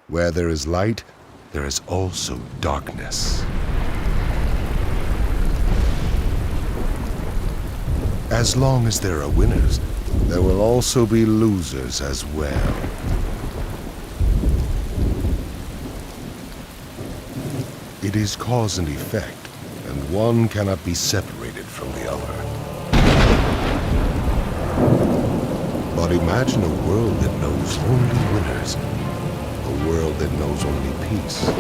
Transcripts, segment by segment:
Where there is light, there is also darkness. As long as there are winners, there will also be losers as well. It is cause and effect, and one cannot be separated from the other. But imagine a world that knows only winners. A world that knows only peace. A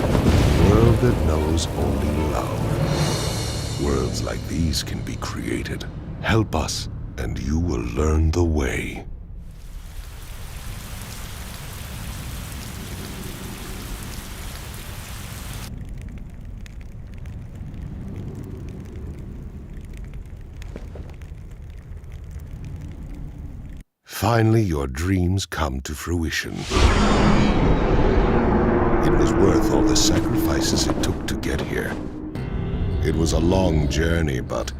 world that knows only love. Worlds like these can be created. Help us, and you will learn the way. Finally, your dreams come to fruition. It was worth all the sacrifices it took to get here. It was a long journey, but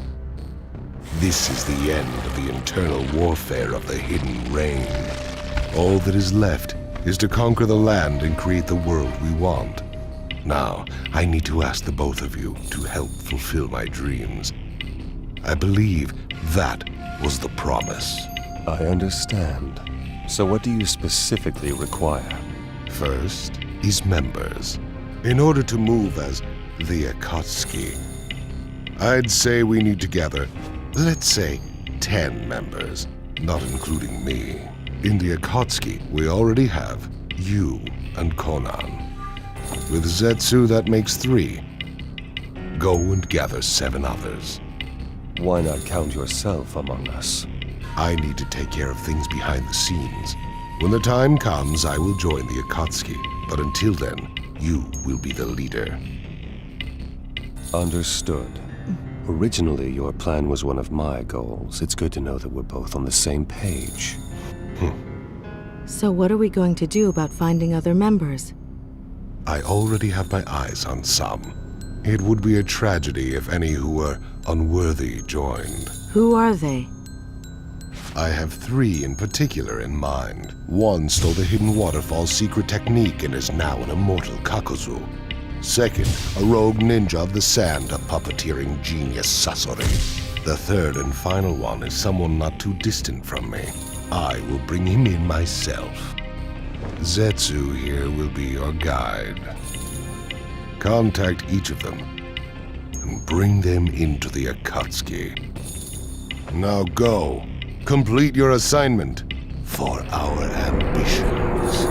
this is the end of the internal warfare of the Hidden Reign. All that is left is to conquer the land and create the world we want. Now, I need to ask the both of you to help fulfill my dreams. I believe that was the promise. I understand. So what do you specifically require? First is members. In order to move as the Akatsuki, I'd say we need to gather, let's say, 10 members, not including me. In the Akatsuki, we already have you and Conan. With Zetsu, that makes 3. Go and gather 7 others. Why not count yourself among us? I need to take care of things behind the scenes. When the time comes, I will join the Akatsuki. But until then, you will be the leader. Understood. Originally, your plan was one of my goals. It's good to know that we're both on the same page. So what are we going to do about finding other members? I already have my eyes on some. It would be a tragedy if any who were unworthy joined. Who are they? I have 3 in particular in mind. One stole the Hidden Waterfall's secret technique and is now an immortal Kakuzu. Second, a rogue ninja of the sand, a puppeteering genius Sasori. The third and final one is someone not too distant from me. I will bring him in myself. Zetsu here will be your guide. Contact each of them and bring them into the Akatsuki. Now go. Complete your assignment for our ambitions.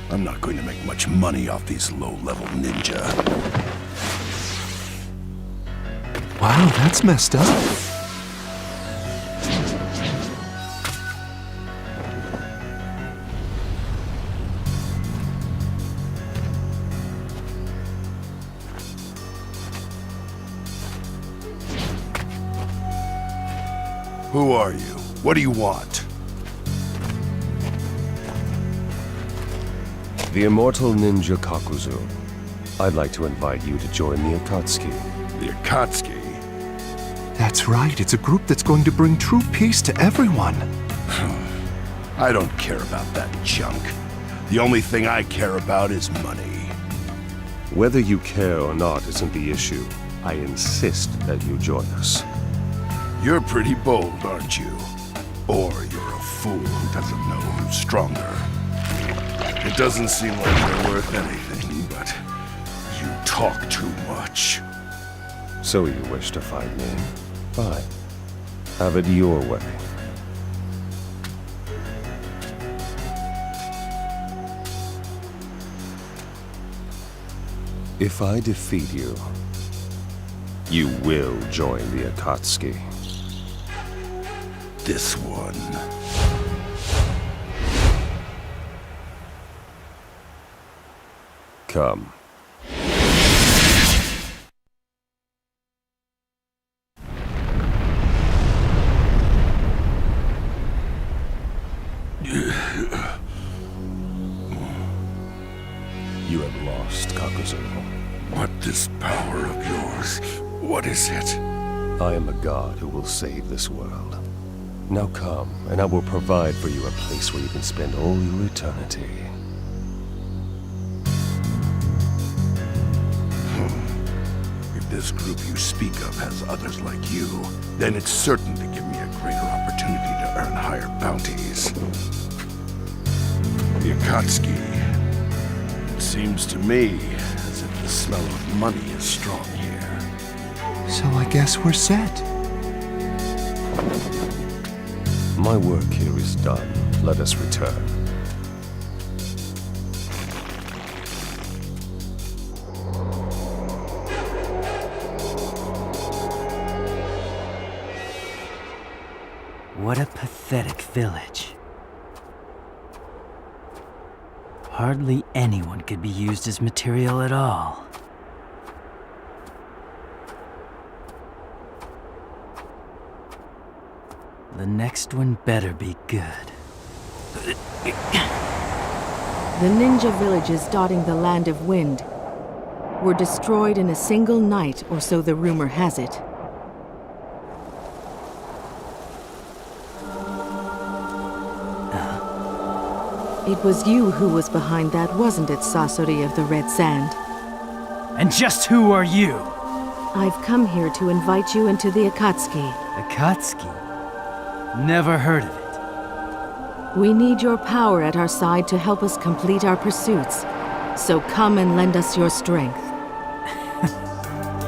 I'm not going to make much money off these low-level ninja. Wow, that's messed up. Who are you? What do you want? The immortal ninja Kakuzu. I'd like to invite you to join the Akatsuki. The Akatsuki? That's right, it's a group that's going to bring true peace to everyone. I don't care about that junk. The only thing I care about is money. Whether you care or not isn't the issue. I insist that you join us. You're pretty bold, aren't you? Or you're a fool who doesn't know who's stronger. It doesn't seem like you're worth anything, but you talk too much. So you wish to fight me? Fine. Have it your way. If I defeat you, you will join the Akatsuki. This one. Come. You have lost, Kakuzu. What this power of yours? What is it? I am a god who will save this world. Now come, and I will provide for you a place where you can spend all your eternity. If this group you speak of has others like you, then it's certain to give me a greater opportunity to earn higher bounties. The Akatsuki. It seems to me as if the smell of money is strong here. So I guess we're set. My work here is done. Let us return. What a pathetic village. Hardly anyone could be used as material at all. The next one better be good. The ninja villages dotting the Land of Wind were destroyed in a single night, or so the rumor has it. It was you who was behind that, wasn't it, Sasori of the Red Sand? And just who are you? I've come here to invite you into the Akatsuki. Akatsuki? Never heard of it. We need your power at our side to help us complete our pursuits. So come and lend us your strength.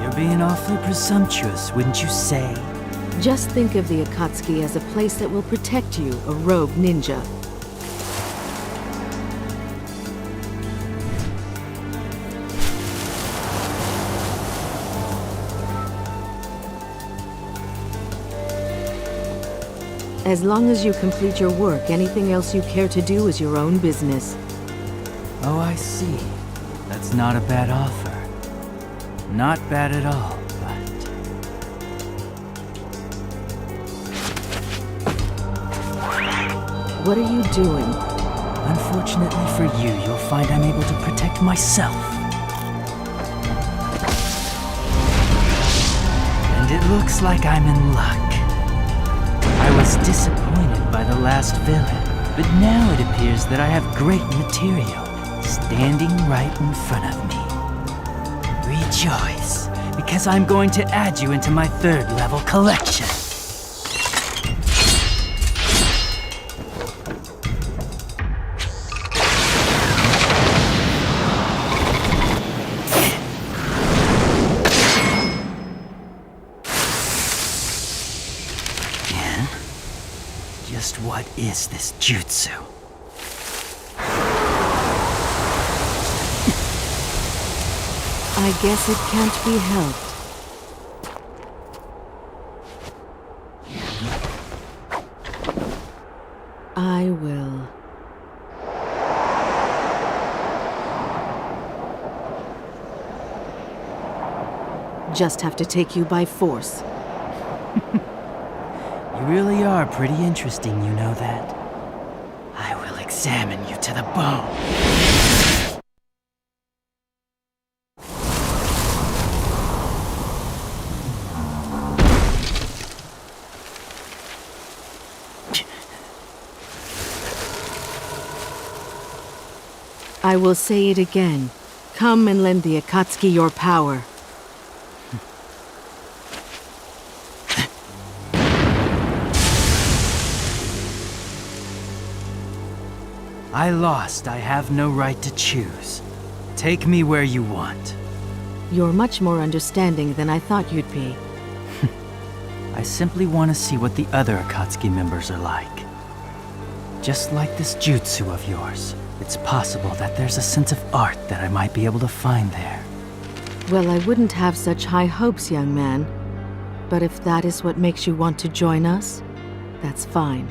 You're being awfully presumptuous, wouldn't you say? Just think of the Akatsuki as a place that will protect you, a rogue ninja. As long as you complete your work, anything else you care to do is your own business. Oh, I see. That's not a bad offer. Not bad at all, but... What are you doing? Unfortunately for you, you'll find I'm able to protect myself. And it looks like I'm in luck. I was disappointed by the last villain, but now it appears that I have great material standing right in front of me. Rejoice, because I'm going to add you into my third level collection. Just what is this jutsu? I guess it can't be helped. I will. Just have to take you by force. You really are pretty interesting, you know that. I will examine you to the bone. I will say it again. Come and lend the Akatsuki your power. I lost. I have no right to choose. Take me where you want. You're much more understanding than I thought you'd be. I simply want to see what the other Akatsuki members are like. Just like this jutsu of yours, it's possible that there's a sense of art that I might be able to find there. Well, I wouldn't have such high hopes, young man. But if that is what makes you want to join us, that's fine.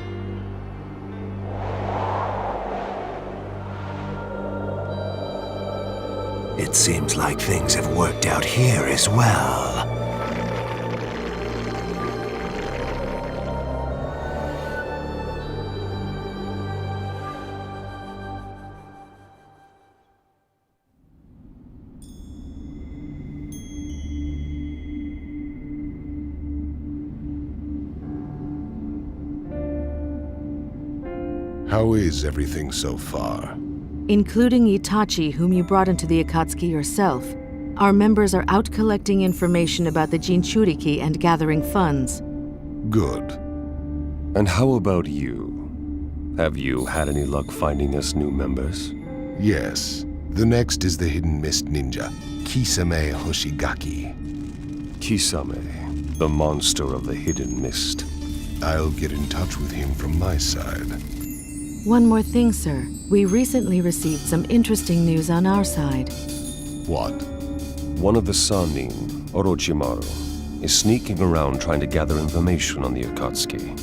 It seems like things have worked out here as well. How is everything so far? Including Itachi, whom you brought into the Akatsuki yourself, our members are out collecting information about the Jinchuriki and gathering funds. Good. And how about you? Have you had any luck finding us new members? Yes. The next is the Hidden Mist Ninja, Kisame Hoshigaki. Kisame, the monster of the Hidden Mist. I'll get in touch with him from my side. One more thing, sir. We recently received some interesting news on our side. What? One of the Sannin, Orochimaru, is sneaking around trying to gather information on the Akatsuki.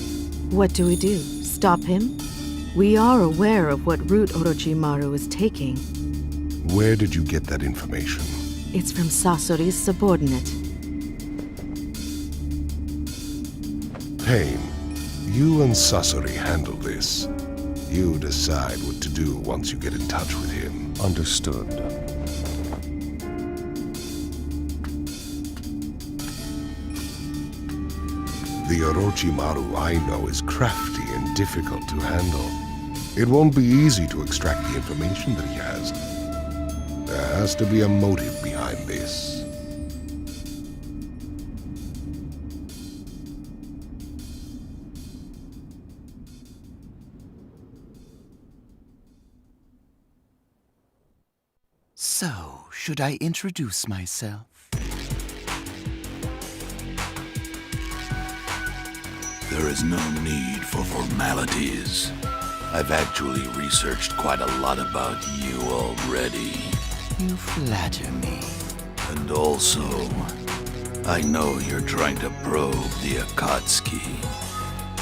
What do we do? Stop him? We are aware of what route Orochimaru is taking. Where did you get that information? It's from Sasori's subordinate. Pain, you and Sasori handle this. You decide what to do once you get in touch with him. Understood. The Orochimaru I know is crafty and difficult to handle. It won't be easy to extract the information that he has. There has to be a motive behind this. So, should I introduce myself? There is no need for formalities. I've actually researched quite a lot about you already. You flatter me. And also, I know you're trying to probe the Akatsuki.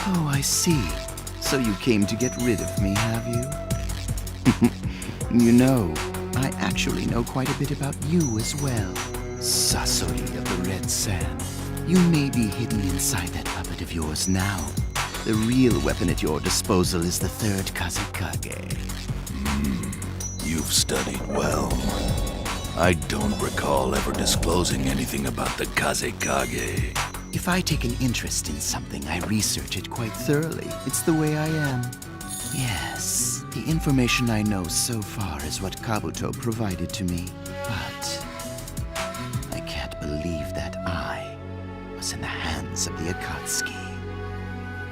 Oh, I see. So you came to get rid of me, have you? You know, I actually know quite a bit about you as well. Sasori of the Red Sand. You may be hidden inside that puppet of yours now. The real weapon at your disposal is the third Kazekage. You've studied well. I don't recall ever disclosing anything about the Kazekage. If I take an interest in something, I research it quite thoroughly. It's the way I am. Yes, the information I know so far is what Kabuto provided to me. But I can't believe that I was in the hands of the Akatsuki.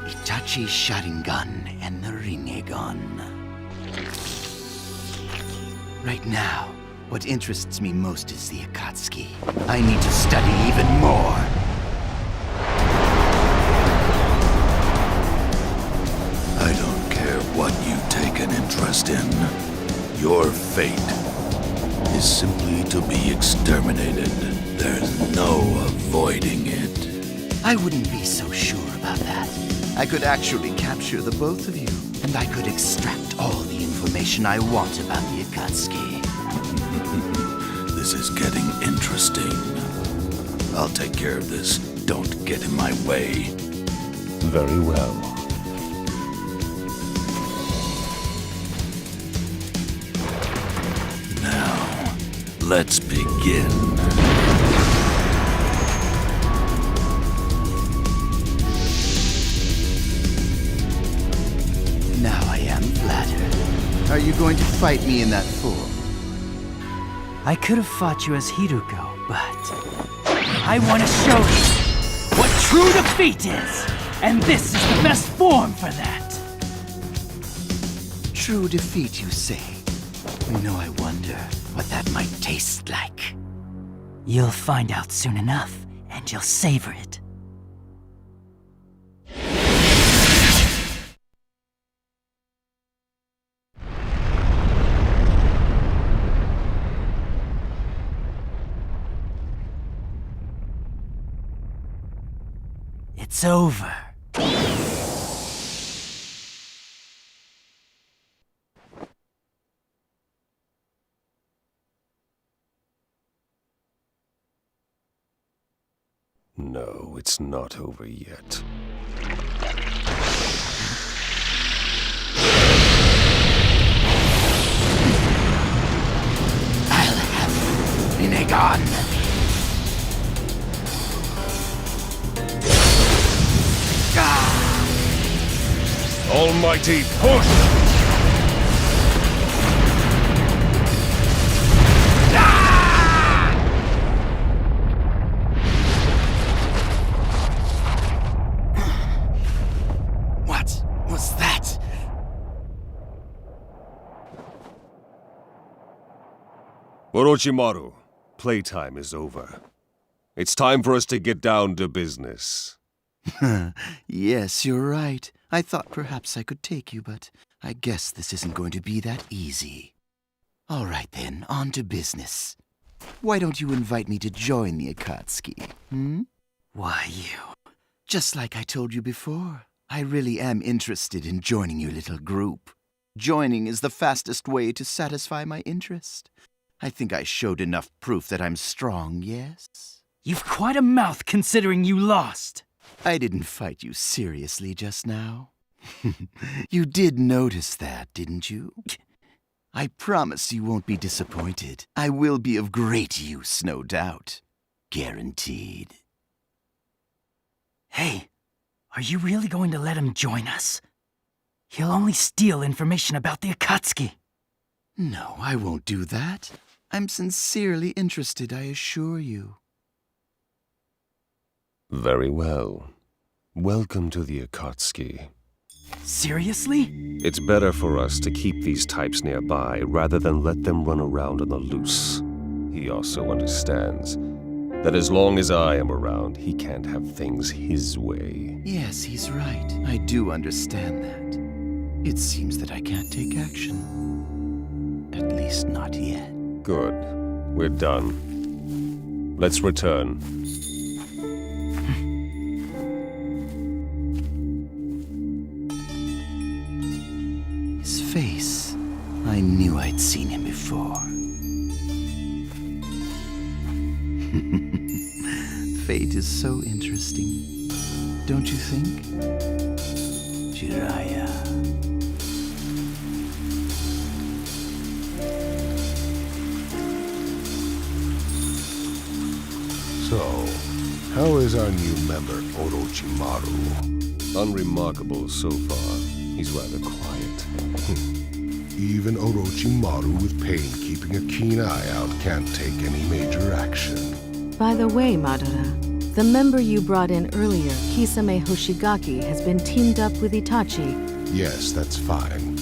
Itachi's Sharingan and the Rinnegan. Right now, what interests me most is the Akatsuki. I need to study even more. I don't care what you take an interest in. Your fate is simply to be exterminated. There's no avoiding it. I wouldn't be so sure about that. I could actually capture the both of you, and I could extract all the information I want about the Akatsuki. This is getting interesting. I'll take care of this. Don't get in my way. Very well. Now, let's begin. Now I am flattered. Are you going to fight me in that form? I could have fought you as Hiruko, but I want to show you what true defeat is! And this is the best form for that! True defeat, you say? No, I wonder what that might taste like. You'll find out soon enough, and you'll savor it. It's over. No, it's not over yet. I'll have Rinnegan. Almighty push! Orochimaru, playtime is over. It's time for us to get down to business. Yes, you're right. I thought perhaps I could take you, but I guess this isn't going to be that easy. All right then, on to business. Why don't you invite me to join the Akatsuki, hmm? Why you? Just like I told you before, I really am interested in joining your little group. Joining is the fastest way to satisfy my interest. I think I showed enough proof that I'm strong, yes? You've quite a mouth considering you lost. I didn't fight you seriously just now. You did notice that, didn't you? I promise you won't be disappointed. I will be of great use, no doubt. Guaranteed. Hey, are you really going to let him join us? He'll only steal information about the Akatsuki. No, I won't do that. I'm sincerely interested, I assure you. Very well. Welcome to the Akatsuki. Seriously? It's better for us to keep these types nearby rather than let them run around on the loose. He also understands that as long as I am around, he can't have things his way. Yes, he's right. I do understand that. It seems that I can't take action. At least not yet. Good. We're done. Let's return. His face. I knew I'd seen him before. Fate is so interesting. Don't you think? Jiraiya. So, how is our new member, Orochimaru? Unremarkable so far. He's rather quiet. Even Orochimaru with pain keeping a keen eye out can't take any major action. By the way, Madara, the member you brought in earlier, Kisame Hoshigaki, has been teamed up with Itachi. Yes, that's fine.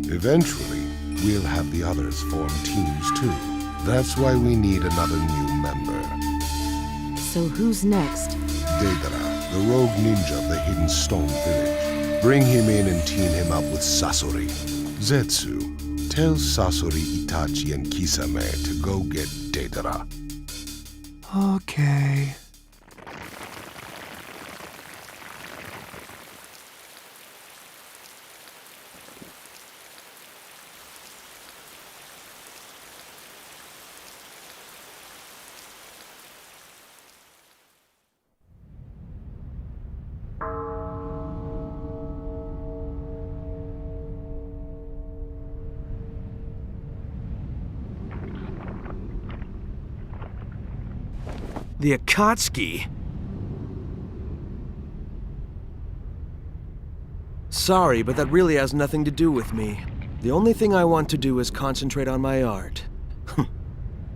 Eventually, we'll have the others form teams too. That's why we need another new member. So who's next? Deidara, the rogue ninja of the Hidden Stone Village. Bring him in and team him up with Sasori. Zetsu, tell Sasori, Itachi, and Kisame to go get Deidara. Okay. The Akatsuki? Sorry, but that really has nothing to do with me. The only thing I want to do is concentrate on my art.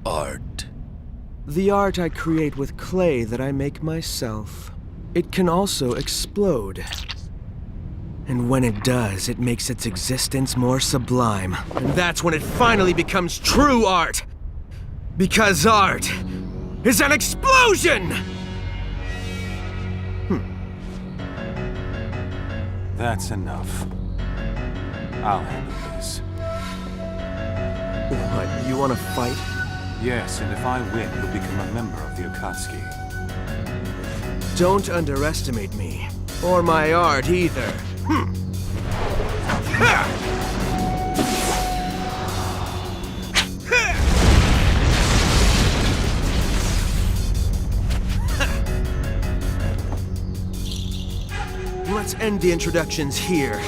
Art. The art I create with clay that I make myself. It can also explode. And when it does, it makes its existence more sublime. And that's when it finally becomes true art! Because art is an explosion! That's enough. I'll handle this. What, you want to fight? Yes, and if I win, you'll become a member of the Akatsuki. Don't underestimate me. Or my art, either. Let's end the introductions here.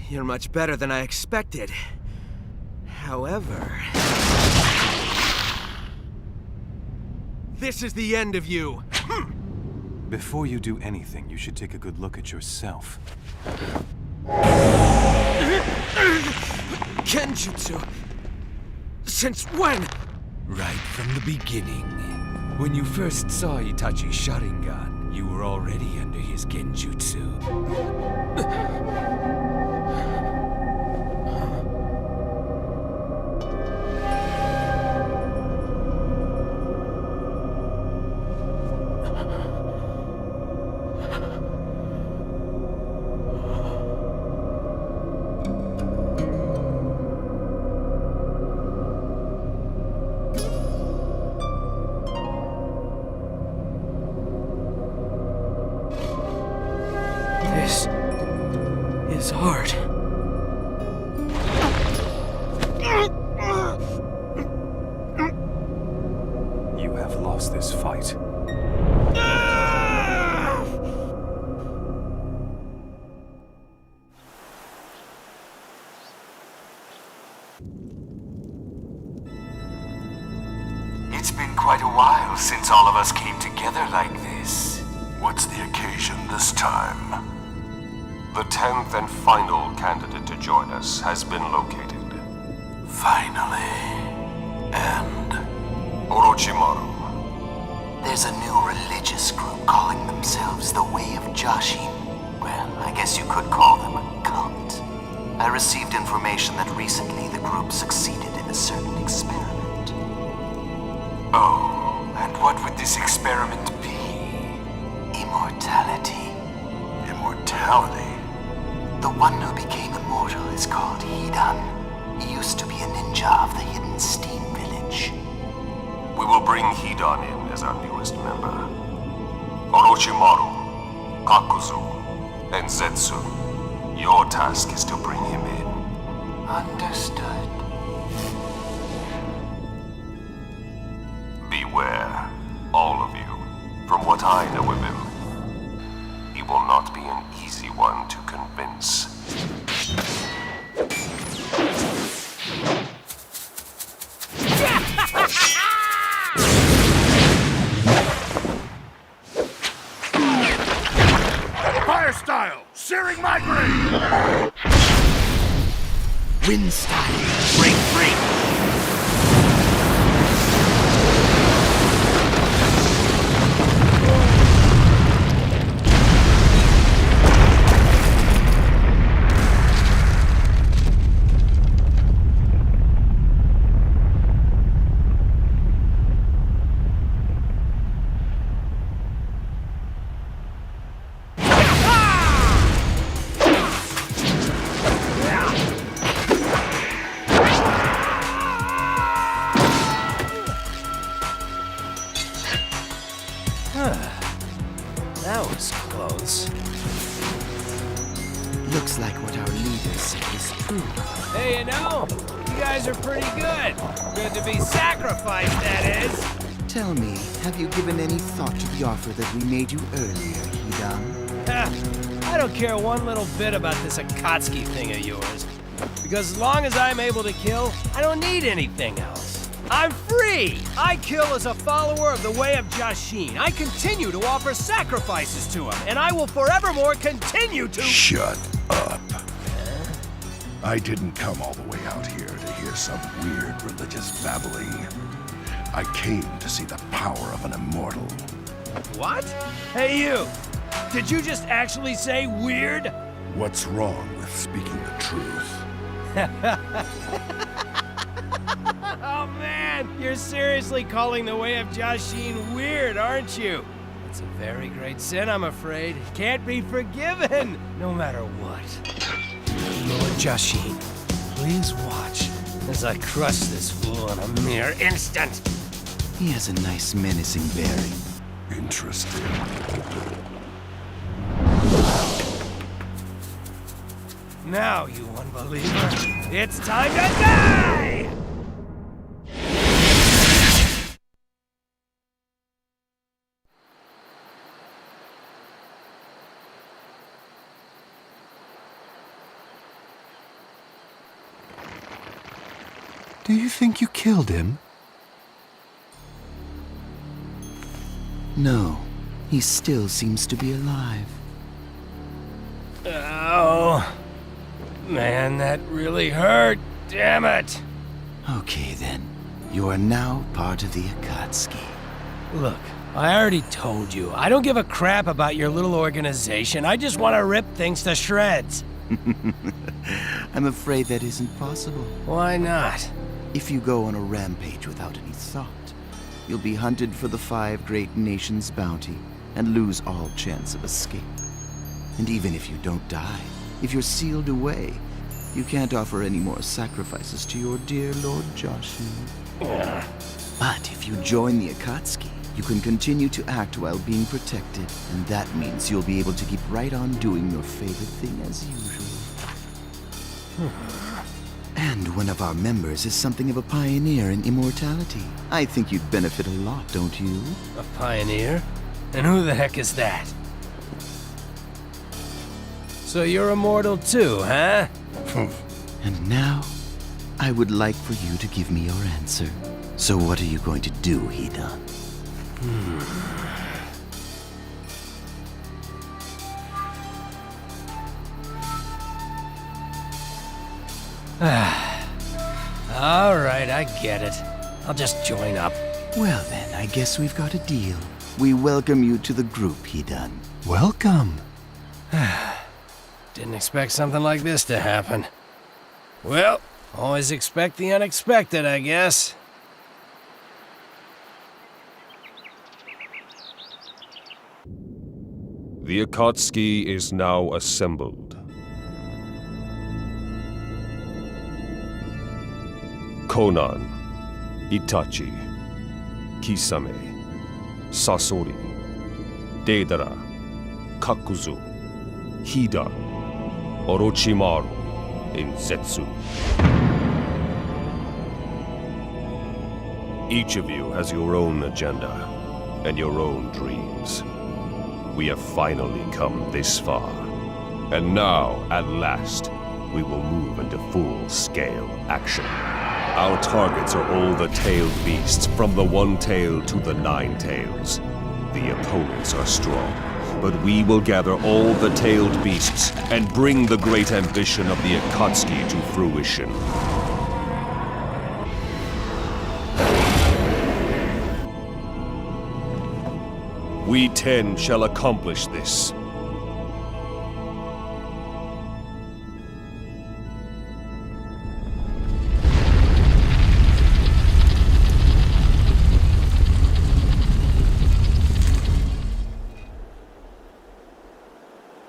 You're much better than I expected. However... this is the end of you! Before you do anything, you should take a good look at yourself. Kenjutsu? Since when? Right from the beginning. When you first saw Itachi's Sharingan, you were already under his genjutsu. This is hard. You have lost this fight. It's been quite a while since all of us came together like this. What's the occasion this time? The 10th and final candidate to join us has been located. Finally. And Orochimaru. There's a new religious group calling themselves the Way of Jashin. Well, I guess you could call them a cult. I received information that recently the group succeeded in a certain experiment. oh, and what would this experiment be? Immortality. Immortality? The one who became immortal is called Hidan. He used to be a ninja of the hidden steam village. We will bring Hidan in as our newest member. Orochimaru, Kakuzu, and Zetsu. Your task is to bring him in. Understood. Beware, all of you. From what I know of him, he will not be an easy one to convince. Fire style! Searing migraine! Wind style. Break free. That was close. Looks like what our leader said is true. Hey, you know, you guys are pretty good. Good to be sacrificed, that is. Tell me, have you given any thought to the offer that we made you earlier, Hidan? I don't care one little bit about this Akatsuki thing of yours. Because as long as I'm able to kill, I don't need anything else. I'm free! I kill as a follower of the Way of Jashin. I continue to offer sacrifices to him, and I will forevermore continue to— Shut up. I didn't come all the way out here to hear some weird religious babbling. I came to see the power of an immortal. What? Hey, you! Did you just actually say weird? What's wrong with speaking the truth? Oh man, you're seriously calling the Way of Jashin weird, aren't you? It's a very great sin, I'm afraid. It can't be forgiven, no matter what. Lord Jashin, please watch as I crush this fool in a mere instant. He has a nice menacing bearing. Interesting. Now, you unbeliever, it's time to die! Do you think you killed him? No, he still seems to be alive. Oh, man, that really hurt. Damn it. Okay then, you are now part of the Akatsuki. Look, I already told you, I don't give a crap about your little organization. I just want to rip things to shreds. I'm afraid that isn't possible. Why not? If you go on a rampage without any thought, you'll be hunted for the 5 great nations' bounty and lose all chance of escape. And even if you don't die, if you're sealed away, you can't offer any more sacrifices to your dear Lord Joshin. But if you join the Akatsuki, you can continue to act while being protected, and that means you'll be able to keep right on doing your favorite thing as usual. And one of our members is something of a pioneer in immortality. I think you'd benefit a lot, don't you? A pioneer? And who the heck is that? So you're immortal too, huh? And now, I would like for you to give me your answer. So what are you going to do, Hidan? All right, I get it. I'll just join up. Well then, I guess we've got a deal. We welcome you to the group, Hidan. Welcome. Didn't expect something like this to happen. Well, always expect the unexpected, I guess. The Akatsuki is now assembled. Conan, Itachi, Kisame, Sasori, Deidara, Kakuzu, Hidan, Orochimaru, and Zetsu. Each of you has your own agenda and your own dreams. We have finally come this far. And now, at last, we will move into full-scale action. Our targets are all the tailed beasts, from the one tail to the 9 tails. The opponents are strong, but we will gather all the tailed beasts and bring the great ambition of the Akatsuki to fruition. We 10 shall accomplish this.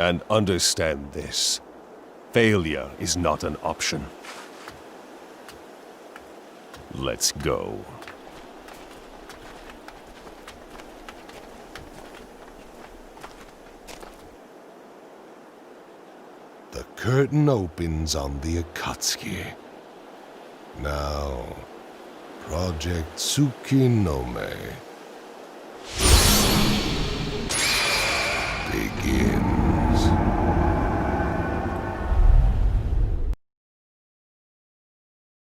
And understand this. Failure is not an option. Let's go. The curtain opens on the Akatsuki. Now, Project Tsukinome.